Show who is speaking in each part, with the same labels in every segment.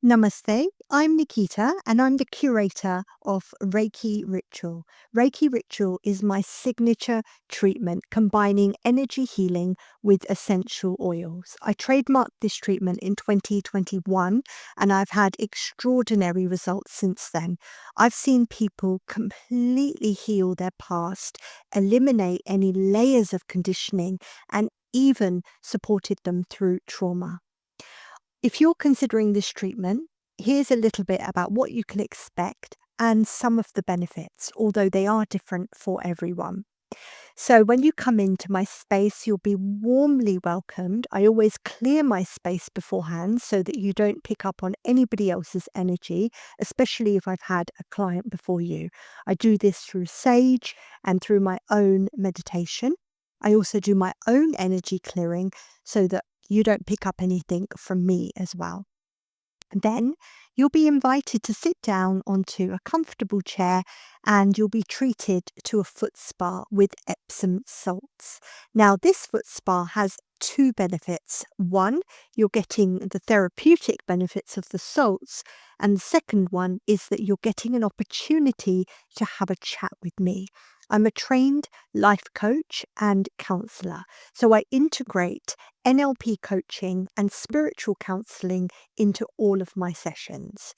Speaker 1: Namaste, I'm Nikita and I'm the curator of Reiki Ritual. Reiki Ritual is my signature treatment combining energy healing with essential oils. I trademarked this treatment in 2021 and I've had extraordinary results since then. I've seen people completely heal their past, eliminate any layers of conditioning, and even supported them through trauma. If you're considering this treatment, here's a little bit about what you can expect and some of the benefits, although they are different for everyone. So, when you come into my space, you'll be warmly welcomed. I always clear my space beforehand so that you don't pick up on anybody else's energy, especially if I've had a client before you. I do this through sage and through my own meditation. I also do my own energy clearing so that you don't pick up anything from me as well. Then you'll be invited to sit down onto a comfortable chair and you'll be treated to a foot spa with Epsom salts. Now, this foot spa has two benefits. One, you're getting the therapeutic benefits of the salts. And the second one is that you're getting an opportunity to have a chat with me. I'm a trained life coach and counselor. So I integrate NLP coaching and spiritual counseling into all of my sessions.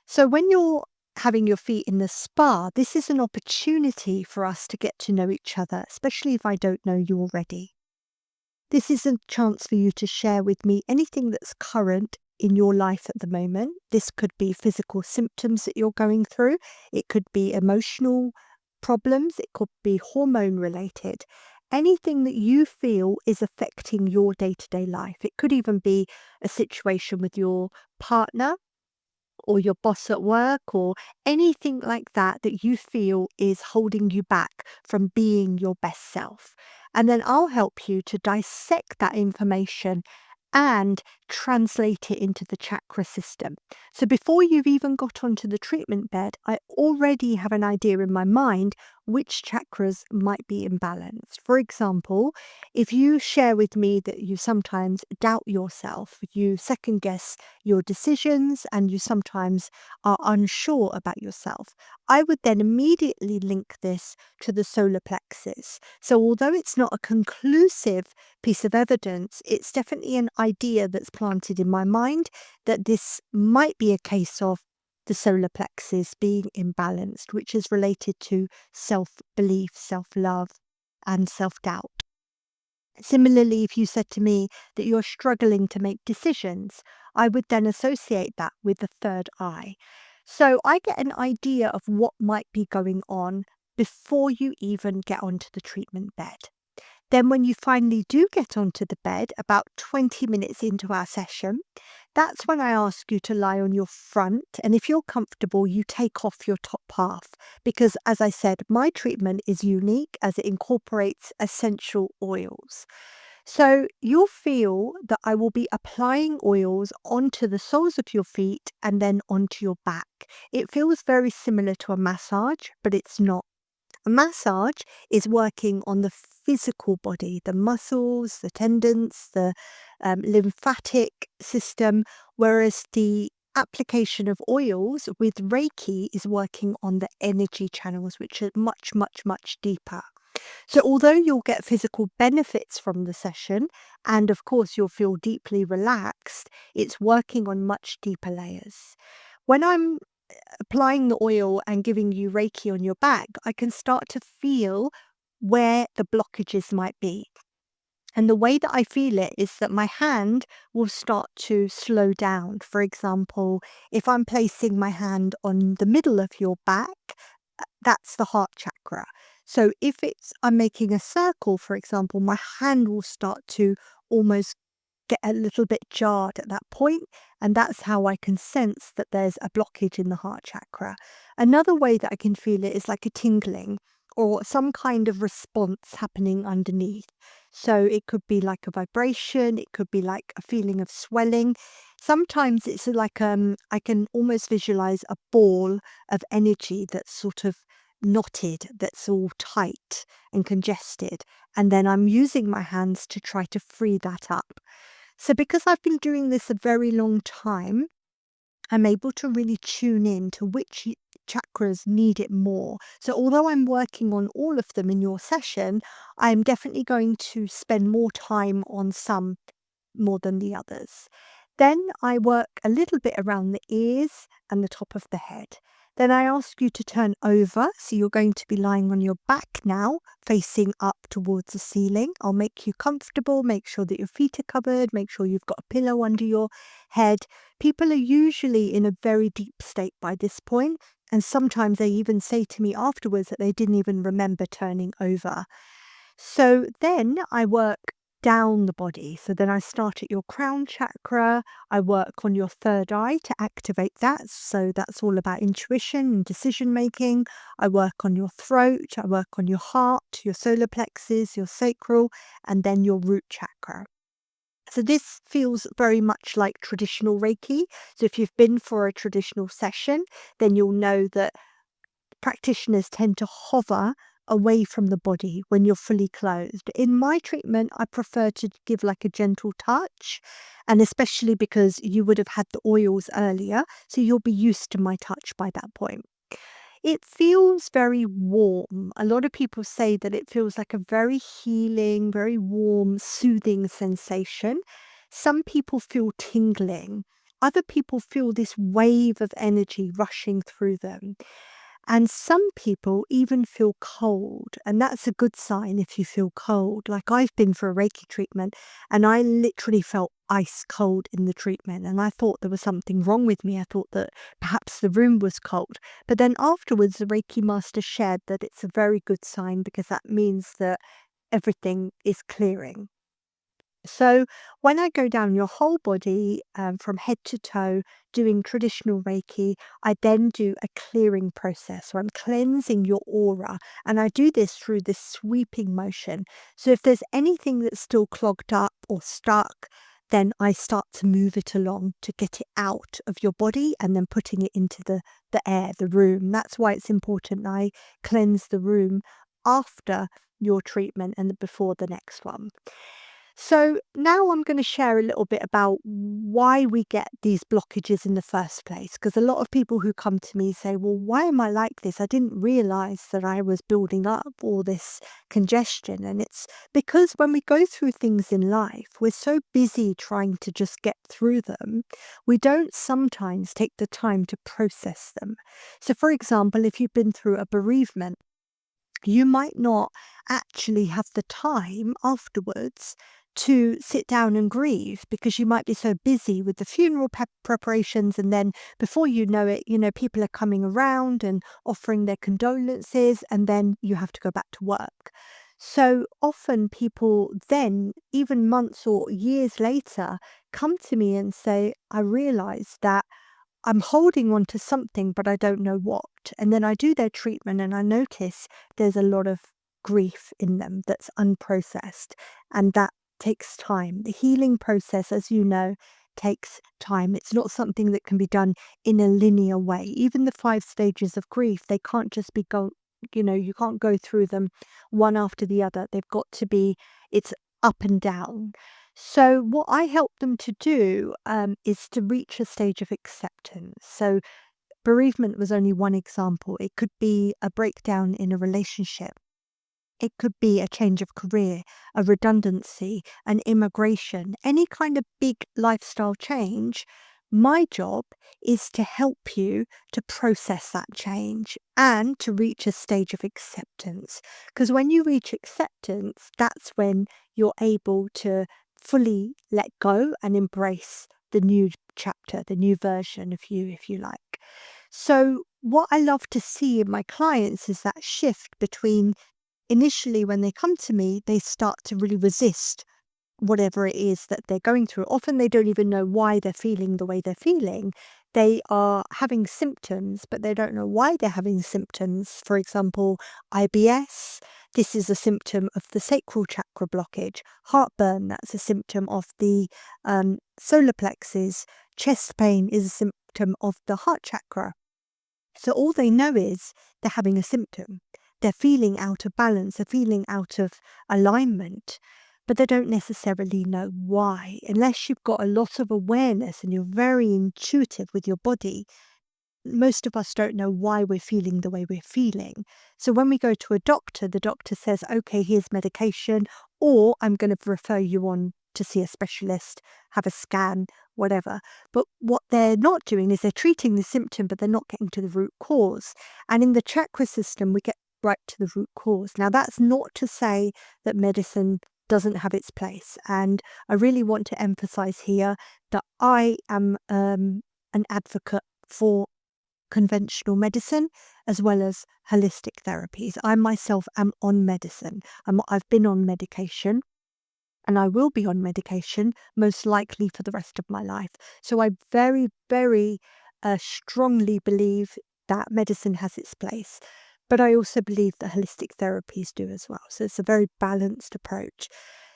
Speaker 1: So when you're having your feet in the spa, this is an opportunity for us to get to know each other, especially if I don't know you already. This is a chance for you to share with me anything that's current in your life at the moment. This could be physical symptoms that you're going through, it could be emotional problems, it could be hormone related. Anything that you feel is affecting your day to day life. It could even be a situation with your partner or your boss at work or anything like that that you feel is holding you back from being your best self. And then I'll help you to dissect that information and translate it into the chakra system. So before you've even got onto the treatment bed, I already have an idea in my mind which chakras might be imbalanced. For example, if you share with me that you sometimes doubt yourself, you second guess your decisions, and you sometimes are unsure about yourself, I would then immediately link this to the solar plexus. So, although it's not a conclusive piece of evidence, it's definitely an idea that's planted in my mind that this might be a case of the solar plexus being imbalanced, which is related to self belief, self love, and self doubt. Similarly, if you said to me that you're struggling to make decisions, I would then associate that with the third eye. So I get an idea of what might be going on before you even get onto the treatment bed. Then, when you finally do get onto the bed, about 20 minutes into our session, that's when I ask you to lie on your front. And if you're comfortable, you take off your top half. Because, as I said, my treatment is unique as it incorporates essential oils. So, you'll feel that I will be applying oils onto the soles of your feet and then onto your back. It feels very similar to a massage, but it's not. A massage is working on the physical body, the muscles, the tendons, the lymphatic system, whereas the application of oils with Reiki is working on the energy channels, which are much, much, much deeper. So, although you'll get physical benefits from the session, and of course, you'll feel deeply relaxed, it's working on much deeper layers. When I'm applying the oil and giving you Reiki on your back, I can start to feel where the blockages might be. And the way that I feel it is that my hand will start to slow down. For example, if I'm placing my hand on the middle of your back, that's the heart chakra. So if it's I'm making a circle, for example, my hand will start to almost get a little bit jarred at that point, and that's how I can sense that there's a blockage in the heart chakra. Another way that I can feel it is like a tingling or some kind of response happening underneath. So it could be like a vibration, it could be like a feeling of swelling. Sometimes it's like I can almost visualize a ball of energy that's sort of knotted, that's all tight and congested. And then I'm using my hands to try to free that up. So because I've been doing this a very long time, I'm able to really tune in to which chakras need it more. So, although I'm working on all of them in your session, I'm definitely going to spend more time on some more than the others. Then I work a little bit around the ears and the top of the head. Then I ask you to turn over. So you're going to be lying on your back now, facing up towards the ceiling. I'll make you comfortable, make sure that your feet are covered, make sure you've got a pillow under your head. People are usually in a very deep state by this point, and sometimes they even say to me afterwards that they didn't even remember turning over. So then I work down the body. So then I start at your crown chakra. I work on your third eye to activate that. So that's all about intuition and decision making. I work on your throat. I work on your heart, your solar plexus, your sacral, and then your root chakra. So this feels very much like traditional Reiki. So if you've been for a traditional session, then you'll know that practitioners tend to hover away from the body when you're fully closed. In my treatment, I prefer to give like a gentle touch, and especially because you would have had the oils earlier, so you'll be used to my touch by that point. It feels very warm. A lot of people say that it feels like a very healing, very warm, soothing sensation. Some people feel tingling. Other people feel this wave of energy rushing through them. And some people even feel cold, and that's a good sign if you feel cold. Like I've been for a Reiki treatment and I literally felt ice cold in the treatment, and I thought there was something wrong with me. I thought that perhaps the room was cold. But then afterwards, the Reiki master shared that it's a very good sign because that means that everything is clearing. So when I go down your whole body, from head to toe, doing traditional Reiki, I then do a clearing process. So I'm cleansing your aura, and I do this through this sweeping motion. So if there's anything that's still clogged up or stuck, then I start to move it along to get it out of your body and then putting it into the air, the room. That's why it's important I cleanse the room after your treatment and before the next one. So now I'm going to share a little bit about why we get these blockages in the first place. Because a lot of people who come to me say, well, why am I like this? I didn't realize that I was building up all this congestion. And it's because when we go through things in life, we're so busy trying to just get through them, we don't sometimes take the time to process them. So, for example, if you've been through a bereavement, you might not actually have the time afterwards to sit down and grieve because you might be so busy with the funeral preparations, and then before you know it, people are coming around and offering their condolences, and then you have to go back to work. So often people then, even months or years later, come to me and say, I realized that I'm holding on to something, but I don't know what. And then I do their treatment and I notice there's a lot of grief in them that's unprocessed. And that takes time. The healing process, as you know, takes time. It's not something that can be done in a linear way. Even the 5 stages of grief, they can't just be you can't go through them one after the other. They've got to be, it's up and down. So, what I help them to do is to reach a stage of acceptance. So, bereavement was only one example. It could be a breakdown in a relationship. It could be a change of career, a redundancy, an immigration, any kind of big lifestyle change. My job is to help you to process that change and to reach a stage of acceptance. Because when you reach acceptance, that's when you're able to fully let go and embrace the new chapter, the new version of you, if you like. So, what I love to see in my clients is that shift between initially when they come to me, they start to really resist whatever it is that they're going through. Often they don't even know why they're feeling the way they're feeling. They are having symptoms, but they don't know why they're having symptoms. For example, IBS, this is a symptom of the sacral chakra blockage. Heartburn, that's a symptom of the solar plexus. Chest pain is a symptom of the heart chakra. So all they know is they're having a symptom. They're feeling out of balance, they're feeling out of alignment. but they don't necessarily know why. Unless you've got a lot of awareness and you're very intuitive with your body, most of us don't know why we're feeling the way we're feeling. So when we go to a doctor, the doctor says, okay, here's medication, or I'm going to refer you on to see a specialist, have a scan, whatever. But what they're not doing is they're treating the symptom, but they're not getting to the root cause. And in the chakra system, we get right to the root cause. Now, that's not to say that medicine doesn't have its place. And I really want to emphasize here that I am an advocate for conventional medicine as well as holistic therapies. I myself am on medicine. I've been on medication and I will be on medication most likely for the rest of my life. So I very, very strongly believe that medicine has its place. But I also believe that holistic therapies do as well. So it's a very balanced approach.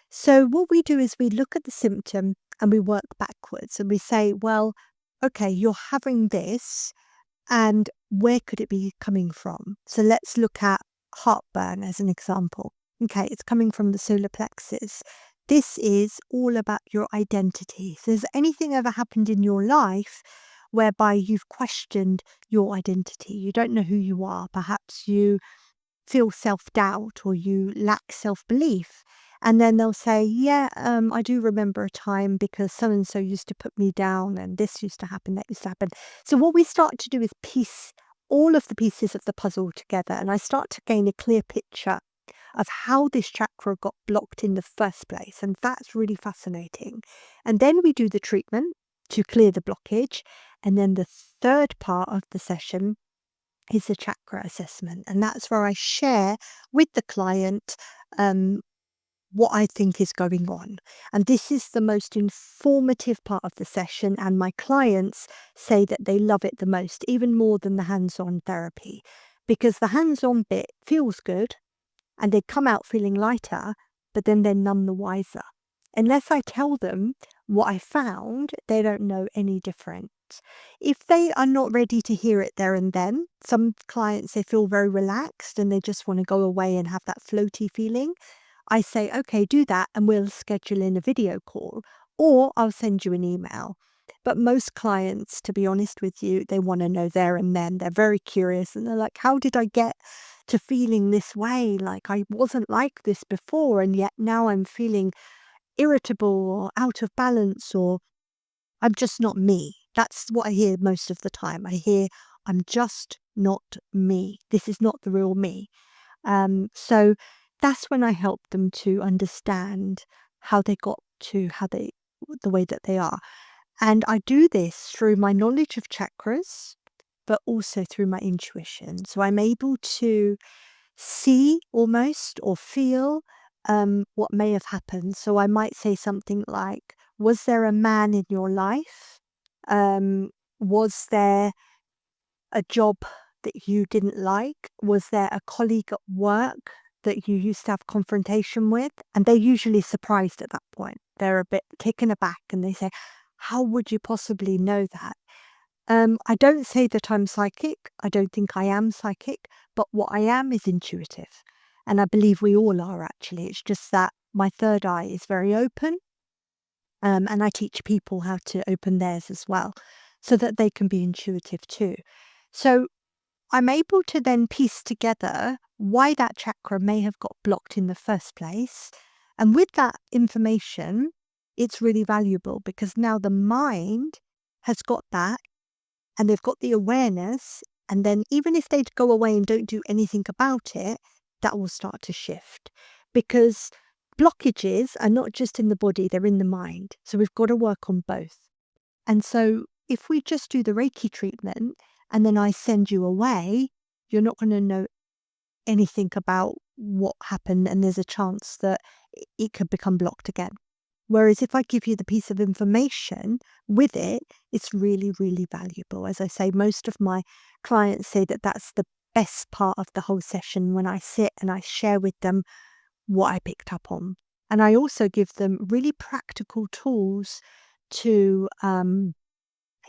Speaker 1: So what we do is we look at the symptom and we work backwards and we say, well, okay, you're having this and where could it be coming from? So let's look at heartburn as an example. Okay, it's coming from the solar plexus. This is all about your identity. So has anything ever happened in your life whereby you've questioned your identity? You don't know who you are. Perhaps you feel self-doubt or you lack self-belief. And then they'll say, yeah, I do remember a time because so and so used to put me down and this used to happen, that used to happen. So what we start to do is piece all of the pieces of the puzzle together. And I start to gain a clear picture of how this chakra got blocked in the first place. And that's really fascinating. And then we do the treatment to clear the blockage. And then the third part of the session is a chakra assessment. And that's where I share with the client um, what I think is going on. And this is the most informative part of the session. And my clients say that they love it the most, even more than the hands-on therapy, because the hands-on bit feels good and they come out feeling lighter, but then they're none the wiser. Unless I tell them what I found, they don't know any different. If they are not ready to hear it there and then, some clients, they feel very relaxed and they just want to go away and have that floaty feeling. I say, okay, do that and we'll schedule in a video call or I'll send you an email. But most clients, to be honest with you, they want to know there and then. They're very curious and they're like, how did I get to feeling this way? Like I wasn't like this before and yet now I'm feeling irritable or out of balance or I'm just not me. That's what I hear most of the time. I hear, I'm just not me. This is not the real me. So that's when I help them to understand how they got to the way that they are. And I do this through my knowledge of chakras, but also through my intuition. So I'm able to see almost or feel what may have happened. So I might say something like, was there a man in your life? Was there a job that you didn't like? Was there a colleague at work that you used to have confrontation with? And they're usually surprised at that point. They're a bit taken aback and they say, how would you possibly know that? I don't say that I'm psychic. I don't think I am psychic, but what I am is intuitive. And I believe we all are actually. It's just that my third eye is very open. And I teach people how to open theirs as well so that they can be intuitive too. So I'm able to then piece together why that chakra may have got blocked in the first place. And with that information, it's really valuable because now the mind has got that and they've got the awareness. And then even if they go away and don't do anything about it, that will start to shift because blockages are not just in the body, they're in the mind. So we've got to work on both. And so if we just do the Reiki treatment and then I send you away, you're not going to know anything about what happened and there's a chance that it could become blocked again. Whereas if I give you the piece of information with it, it's really, really valuable. As I say, most of my clients say that that's the best part of the whole session when I sit and I share with them what I picked up on. And I also give them really practical tools to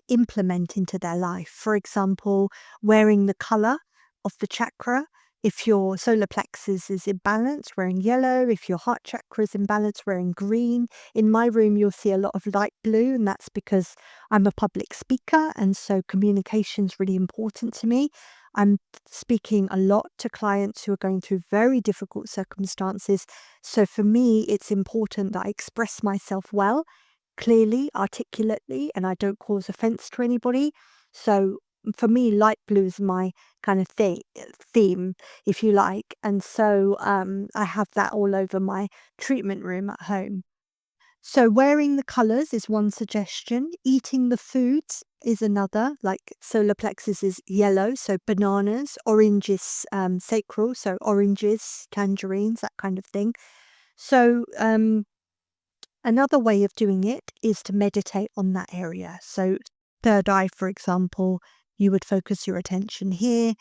Speaker 1: implement into their life. For example, wearing the color of the chakra If your solar plexus is in balance, we're in yellow. If your heart chakra is in balance, we're in green. In my room, you'll see a lot of light blue, and that's because I'm a public speaker, and so communication is really important to me. I'm speaking a lot to clients who are going through very difficult circumstances. So for me, it's important that I express myself well, clearly, articulately, and I don't cause offense to anybody. So for me, light blue is my kind of theme, if you like. And so I have that all over my treatment room at home. So wearing the colours is one suggestion. Eating the foods is another. Like solar plexus is yellow, so bananas. Orange is sacral, so oranges, tangerines, that kind of thing. So another way of doing it is to meditate on that area. So third eye, for example, you would focus your attention here.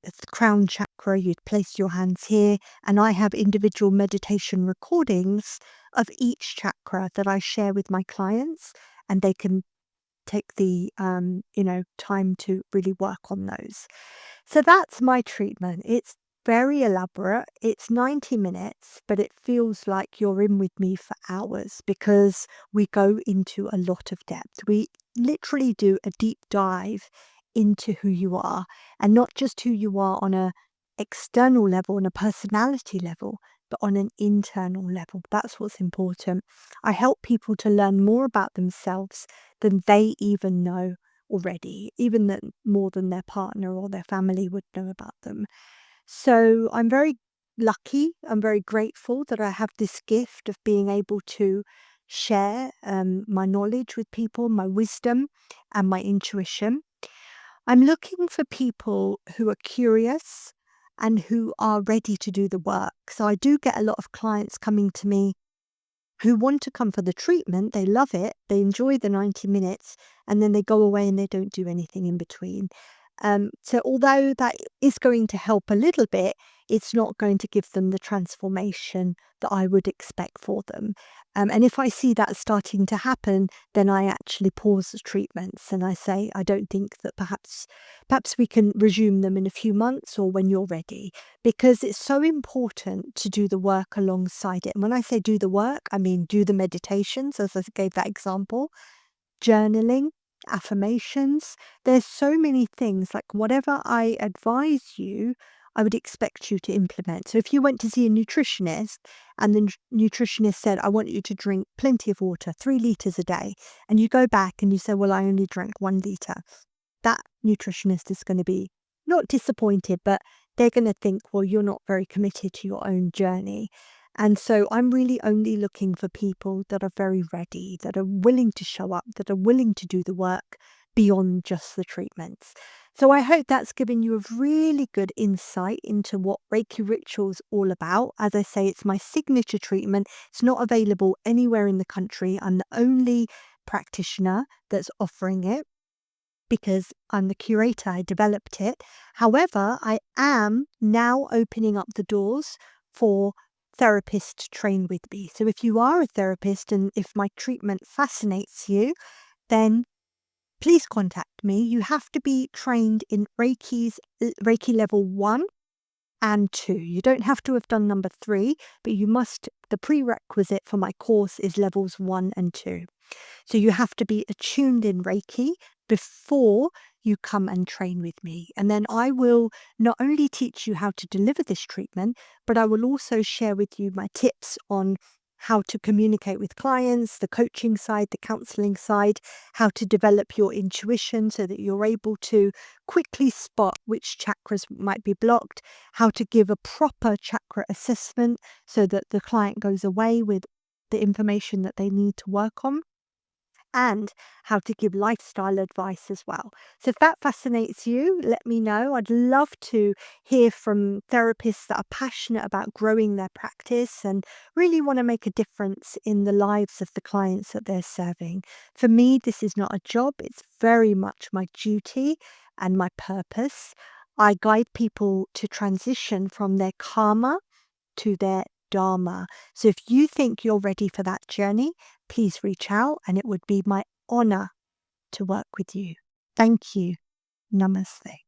Speaker 1: The crown chakra, you'd place your hands here. And I have individual meditation recordings of each chakra that I share with my clients, and they can take the time to really work on those. So that's my treatment. It's very elaborate. It's 90 minutes, but it feels like you're in with me for hours because we go into a lot of depth. We literally do a deep dive into who you are, and not just who you are on a external level, on a personality level, but on an internal level. That's what's important. I help people to learn more about themselves than they even know already, even more than their partner or their family would know about them. So I'm very lucky. I'm very grateful that I have this gift of being able to share my knowledge with people, my wisdom, and my intuition. I'm looking for people who are curious and who are ready to do the work. So I do get a lot of clients coming to me who want to come for the treatment. They love it, they enjoy the 90 minutes, and then they go away and they don't do anything in between. So although that is going to help a little bit, it's not going to give them the transformation that I would expect for them. And if I see that starting to happen, then I actually pause the treatments and I say, I don't think that perhaps we can resume them in a few months or when you're ready, because it's so important to do the work alongside it. And when I say do the work, I mean do the meditations, as I gave that example, journaling, affirmations. There's so many things, like whatever I advise you, I would expect you to implement. So if you went to see a nutritionist and the nutritionist said, I want you to drink plenty of water, 3 liters a day, and you go back and you say, well, I only drank 1 liter, that nutritionist is going to be not disappointed, but they're going to think, well, you're not very committed to your own journey. And so I'm really only looking for people that are very ready, that are willing to show up, that are willing to do the work beyond just the treatments. So I hope that's given you a really good insight into what Reiki Ritual is all about. As I say, it's my signature treatment. It's not available anywhere in the country. I'm the only practitioner that's offering it because I'm the curator, I developed it. However, I am now opening up the doors for therapists to train with me. So if you are a therapist and if my treatment fascinates you, then please contact me. You have to be trained in Reiki level 1 and 2. You don't have to have done number 3, but the prerequisite for my course is levels 1 and 2. So you have to be attuned in Reiki before you come and train with me. And then I will not only teach you how to deliver this treatment, but I will also share with you my tips on how to communicate with clients, the coaching side, the counseling side, how to develop your intuition so that you're able to quickly spot which chakras might be blocked, how to give a proper chakra assessment so that the client goes away with the information that they need to work on, and how to give lifestyle advice as well. So if that fascinates you, let me know. I'd love to hear from therapists that are passionate about growing their practice and really want to make a difference in the lives of the clients that they're serving. For me, this is not a job, it's very much my duty and my purpose. I guide people to transition from their karma to their dharma. So if you think you're ready for that journey, please reach out and it would be my honor to work with you. Thank you. Namaste.